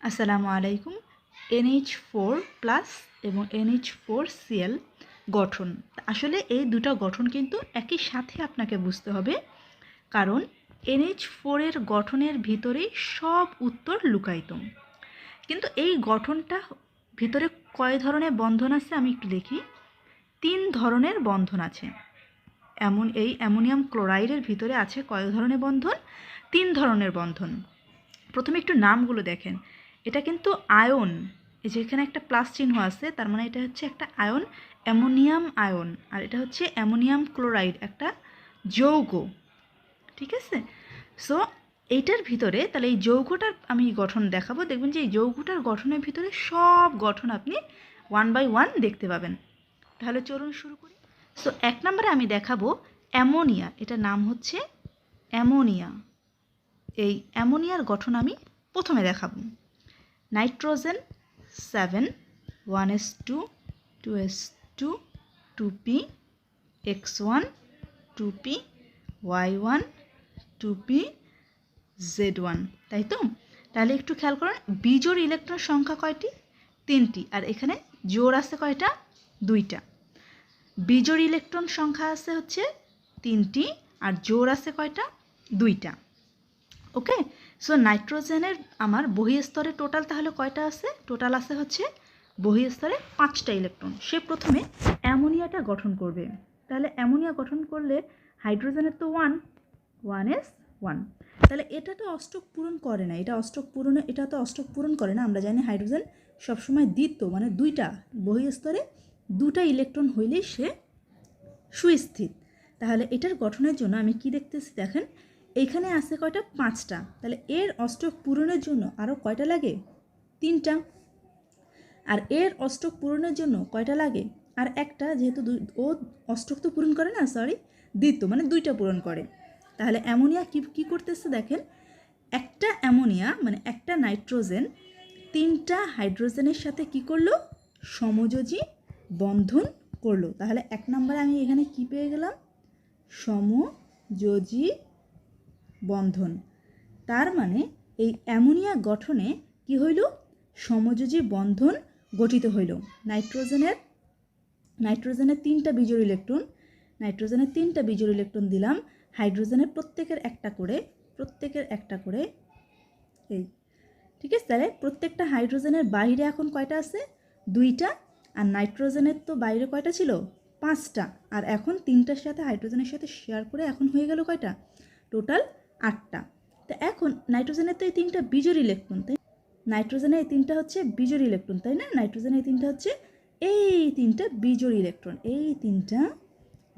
আসসালামু আলাইকুম। NH4 plus এবং NH4Cl গঠন, আসলে এই দুটো গঠন কিন্তু একই সাথে আপনাকে বুঝতে হবে, কারণ NH4 এর গঠনের ভিতরেই সব উত্তর লুকায়িত। কিন্তু এই গঠনটা ভিতরে কয় ধরনের বন্ধন আছে আমি একটু দেখি। 3 ধরনের বন্ধন আছে। এই অ্যামোনিয়াম ক্লোরাইডের ভিতরে আছে কয় ধরনের বন্ধন? 3 ধরনের বন্ধন। প্রথমে একটু নামগুলো দেখেন। এটা কিন্তু আয়ন, এই যে এখানে একটা প্লাস চিহ্ন আছে, তার মানে এটা হচ্ছে একটা আয়ন, অ্যামোনিয়াম আয়ন। আর এটা হচ্ছে অ্যামোনিয়াম ক্লোরাইড, একটা যৌগ। ঠিক আছে? সো এইটার ভিতরে তাহলে এই যৌগটার আমি গঠন দেখাবো। দেখবেন যে এই যৌগটার গঠনের ভিতরে সব গঠন আপনি 1 বাই 1 দেখতে পাবেন। তাহলে চলুন শুরু করি। সো 1 নম্বরে আমি দেখাবো অ্যামোনিয়া। এটার নাম হচ্ছে অ্যামোনিয়া। এই অ্যামোনিয়ার গঠন আমি প্রথমে দেখাবো। Nitrogen 7, 1s2, 2s2, 2p, x1, 2p, y1, 2p, z1, তাই তো? তাহলে একটু খেয়াল করুন, বিজোড় ইলেকট্রন সংখ্যা কয়টি? 3টি। আর এখানে জোড় আছে কয়টা? 2টা। বিজোড় ইলেকট্রন সংখ্যা আছে হচ্ছে 3টি, আর জোড় আছে কয়টা? 2টা। ওকে, সো নাইট্রোজেনের আমার বহিঃস্তরে টোটাল তাহলে কয়টা আছে? টোটাল আছে হচ্ছে বহিঃস্তরে 5টা ইলেকট্রন। সে প্রথমে অ্যামোনিয়াটা গঠন করবে। তাহলে অ্যামোনিয়া গঠন করলে হাইড্রোজেনের তো 1s1, তাহলে এটা তো অষ্টক পূরণ করে না। এটা তো অষ্টক পূরণ করে না। আমরা জানি হাইড্রোজেন সবসময় দ্বিতীয়, মানে 2টা বহিঃস্তরে 2টা ইলেকট্রন হইলেই সে সুস্থিত। তাহলে এটার গঠনের জন্য আমি কি দেখতেছি দেখেন, এইখানে আছে কয়টা? 5টা। তাহলে এর অষ্টক পূরণের জন্য আরও কয়টা লাগে? 3টা। আর এর অষ্টক পূরণের জন্য কয়টা লাগে? আর একটা, যেহেতু ও অষ্টক তো পূরণ করে না, দ্বিতীয়, মানে 2টা পূরণ করে। তাহলে অ্যামোনিয়া কি করতেছে দেখেন, একটা অ্যামোনিয়া মানে একটা নাইট্রোজেন 3টা হাইড্রোজেনের সাথে কি করলো? সমযোজী বন্ধন করলো। তাহলে 1 নম্বরে আমি এখানে কি পেয়ে গেলাম? সমযোজী বন্ধন। তার মানে এই অ্যামোনিয়া গঠনে কি হইল? সমযোজী বন্ধন গঠিত হইল। নাইট্রোজেনের 3টা বিজোড় ইলেকট্রন দিলাম, হাইড্রোজেনের প্রত্যেকের একটা করে এই। ঠিক আছে? তাহলে প্রত্যেকটা হাইড্রোজেনের বাইরে এখন কয়টা আছে? 2টা। আর নাইট্রোজেনের তো বাইরে কয়টা ছিল? 5টা। আর এখন 3টার সাথে হাইড্রোজেনের সাথে শেয়ার করে এখন হয়ে গেল কয়টা? টোটাল 8টা। তো এখন নাইট্রোজেনের তো এই 3টা বিজোড় ইলেকট্রন, তাই? নাইট্রোজেনের এই 3টা হচ্ছে বিজোড় ইলেকট্রন, তাই না? নাইট্রোজেনের এই 3টা হচ্ছে এই 3টা বিজোড় ইলেকট্রন,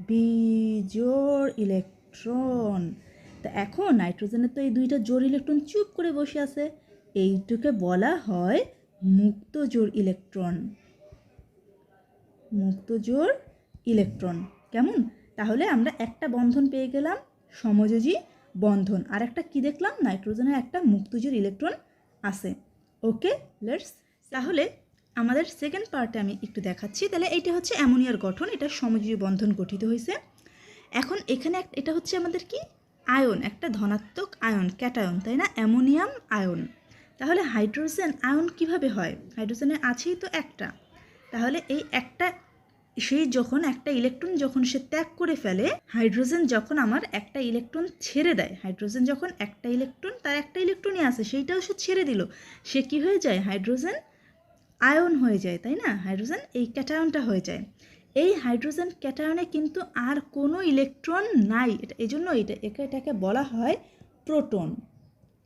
বিজোড় ইলেকট্রন। তা এখন নাইট্রোজেনের তো এই 2টা জোড় ইলেকট্রন চুপ করে বসে আছে, এইটুকে বলা হয় মুক্ত জোড় ইলেকট্রন। কেমন? তাহলে আমরা একটা বন্ধন পেয়ে গেলাম, সমযোজী বন্ধন। আর একটা কি দেখলাম? নাইট্রোজেনের একটা মুক্ত জোড় ইলেকট্রন আছে। ওকে, লেটস। তাহলে আমাদের সেকেন্ড পার্টে আমি একটু দেখাচ্ছি। তাহলে এইটা হচ্ছে অ্যামোনিয়ার গঠন, এটা সমযোজী বন্ধন গঠিত হয়েছে। এখন এখানে এটা হচ্ছে আমাদের কি? আয়ন, একটা ধনাত্মক আয়ন, ক্যাটায়ন, তাই না? Ammonium ion. তাহলে হাইড্রোজেন আয়ন কিভাবে হয়? হাইড্রোজেনের আছেই তো একটা। তাহলে এই একটা, যখন একটা ইলেকট্রন যখন সে ত্যাগ করে ফেলে, হাইড্রোজেন যখন আমার একটা ইলেকট্রন ছেড়ে দেয়, হাইড্রোজেন যখন একটা ইলেকট্রন, তার একটা ইলেকট্রনই আছে, সেইটাও সে ছেড়ে দিল, সে কি হয়ে যায়? হাইড্রোজেন আয়ন হয়ে যায়, তাই না? হাইড্রোজেন এই ক্যাটায়নটা হয়ে যায়। এই হাইড্রোজেন ক্যাটায়নে কিন্তু আর কোনো ইলেকট্রন নাই। এটাকে বলা হয় প্রোটন।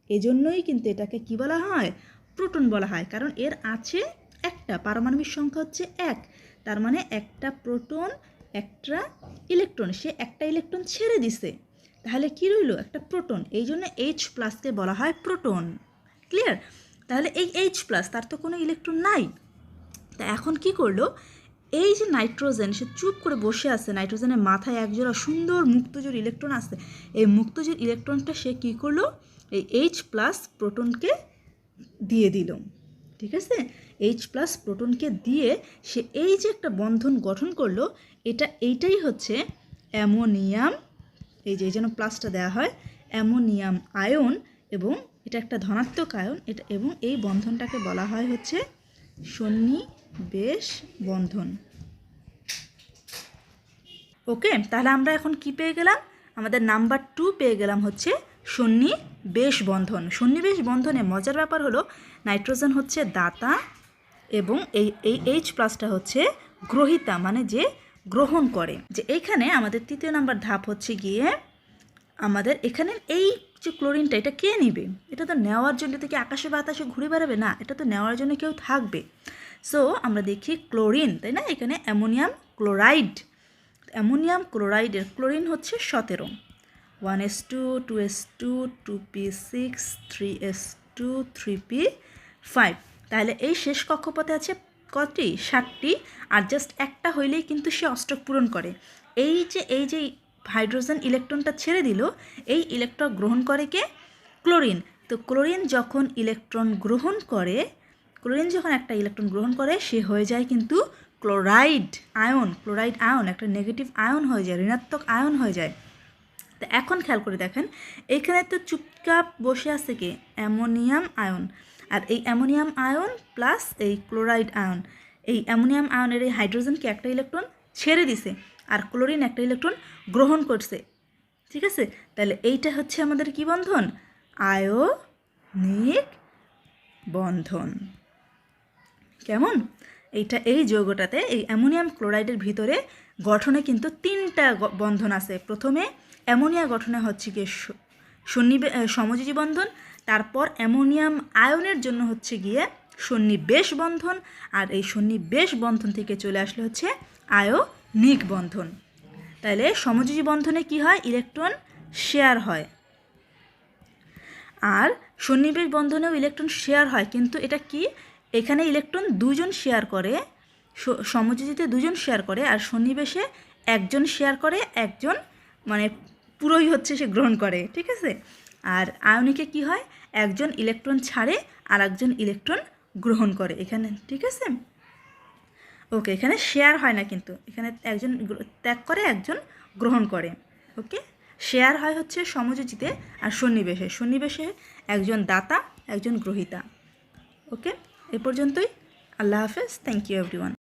এজন্যই কিন্তু এটাকে কি বলা হয়? প্রোটন বলা হয়, কারণ এর আছে একটা, পারমাণবিক সংখ্যা হচ্ছে 1। তার মানে একটা প্রোটন, একটা ইলেকট্রন, সে একটা ইলেকট্রন ছেড়ে দিছে, তাহলে কি রইল? একটা প্রোটন। এই জন্য H+কে বলা হয় প্রোটন। ক্লিয়ার? তাহলে এই H+, তার তো কোনো ইলেকট্রন নাই। তা এখন কি করলো? এই যে নাইট্রোজেন, সে চুপ করে বসে আছে, নাইট্রোজেনের মাথায় একজোড়া সুন্দর মুক্তজোড় ইলেকট্রন আছে। এই মুক্তজোড় ইলেকট্রনটা সে কি করলো? এই H+ প্রোটনকে দিয়ে দিল। ঠিক আছে? H+ প্রোটনকে দিয়ে সে এই যে একটা বন্ধন গঠন করলো, এইটাই হচ্ছে অ্যামোনিয়াম। এই যে যেন প্লাসটা দেওয়া হয়, অ্যামোনিয়াম আয়ন। এবং এটা একটা ধনাত্মক আয়ন, এটা এবং এই বন্ধনটাকে বলা হয় হচ্ছে সন্নিবেশ বন্ধন। ওকে, তাহলে আমরা এখন কি পেয়ে গেলাম? আমাদের নাম্বার 2 পেয়ে গেলাম হচ্ছে সন্নিবেশ বন্ধন। সন্নিবেশ বন্ধনে মজার ব্যাপার হলো নাইট্রোজেন হচ্ছে দাতা এবং এই H প্লাসটা হচ্ছে গ্রহিতা, মানে যে গ্রহণ করে। যে এইখানে আমাদের 3য় নাম্বার ধাপ হচ্ছে গিয়ে আমাদের এখানে এই যে ক্লোরিনটা, এটা কে নেবে? এটা তো নেওয়ার জন্য থেকে আকাশে বাতাসে ঘুরে বেড়াবে না, এটা তো নেওয়ার জন্য কেউ থাকবে। সো আমরা দেখি ক্লোরিন, তাই না? এখানে অ্যামোনিয়াম ক্লোরাইড, অ্যামোনিয়াম ক্লোরাইডের ক্লোরিন হচ্ছে 17, 1s2 2s2 2p6 3s2 3p5। তাহলে এই শেষ কক্ষপথে আছে কতটি? 7টি। আর জাস্ট একটা হইলেই কিন্তু সে অষ্টক পূরণ করে। এই যে হাইড্রোজেন ইলেকট্রনটা ছেড়ে দিল, এই ইলেকট্রন গ্রহণ করে কে? ক্লোরিন। তো ক্লোরিন যখন ইলেকট্রন গ্রহণ করে, ক্লোরিন যখন একটা ইলেকট্রন গ্রহণ করে, সে হয়ে যায় কিন্তু ক্লোরাইড আয়ন। ক্লোরাইড আয়ন একটা নেগেটিভ আয়ন হয়ে যায়, ঋণাত্মক আয়ন হয়ে যায়। তো এখন খেয়াল করে দেখেন, এইখানে তো চুপচাপ বসে আছে কি? Ammonium ion. আর এই অ্যামোনিয়াম আয়ন প্লাস এই ক্লোরাইড আয়ন, এই অ্যামোনিয়াম আয়নের এই হাইড্রোজেনকে একটা ইলেকট্রন ছেড়ে দিছে, আর ক্লোরিন একটা ইলেকট্রন গ্রহণ করছে। ঠিক আছে, তাহলে এইটা হচ্ছে আমাদের কি বন্ধন? আয়নিক বন্ধন। কেমন? এই যৌগটাতে, এই অ্যামোনিয়াম ক্লোরাইডের ভিতরে গঠনে কিন্তু 3টা বন্ধন আছে। প্রথমে অ্যামোনিয়া গঠনে হচ্ছে গিয়ে সমযোজী বন্ধন, তারপর অ্যামোনিয়াম আয়নের জন্য হচ্ছে গিয়ে সন্নিবেশ বন্ধন, আর এই সন্নিবেশ বন্ধন থেকে চলে আসলে হচ্ছে আয়নিক বন্ধন। তাহলে সমযোজী বন্ধনে কি হয়? ইলেকট্রন শেয়ার হয়। আর সন্নিবেশ বন্ধনেও ইলেকট্রন শেয়ার হয়, কিন্তু এটা কি? এখানে ইলেকট্রন 2জন শেয়ার করে, সমযোজীতে 2জন শেয়ার করে, আর সন্নিবেশে 1জন শেয়ার করে, 1জন মানে পুরোই হচ্ছে সে গ্রহণ করে। ঠিক আছে, আর আয়নিকে কি হয়? 1জন ইলেকট্রন ছাড়ে আর 1জন ইলেকট্রন গ্রহণ করে এখানে। ঠিক আছে, ওকে, এখানে শেয়ার হয় না, কিন্তু এখানে 1জন ত্যাগ করে, 1জন গ্রহণ করে। ওকে, শেয়ার হয় হচ্ছে সমযোজীতে, আর সন্নিবেশে 1জন দাতা 1জন গ্রহীতা। ওকে, এ পর্যন্তই। আল্লাহ হাফেজ। Thank you everyone.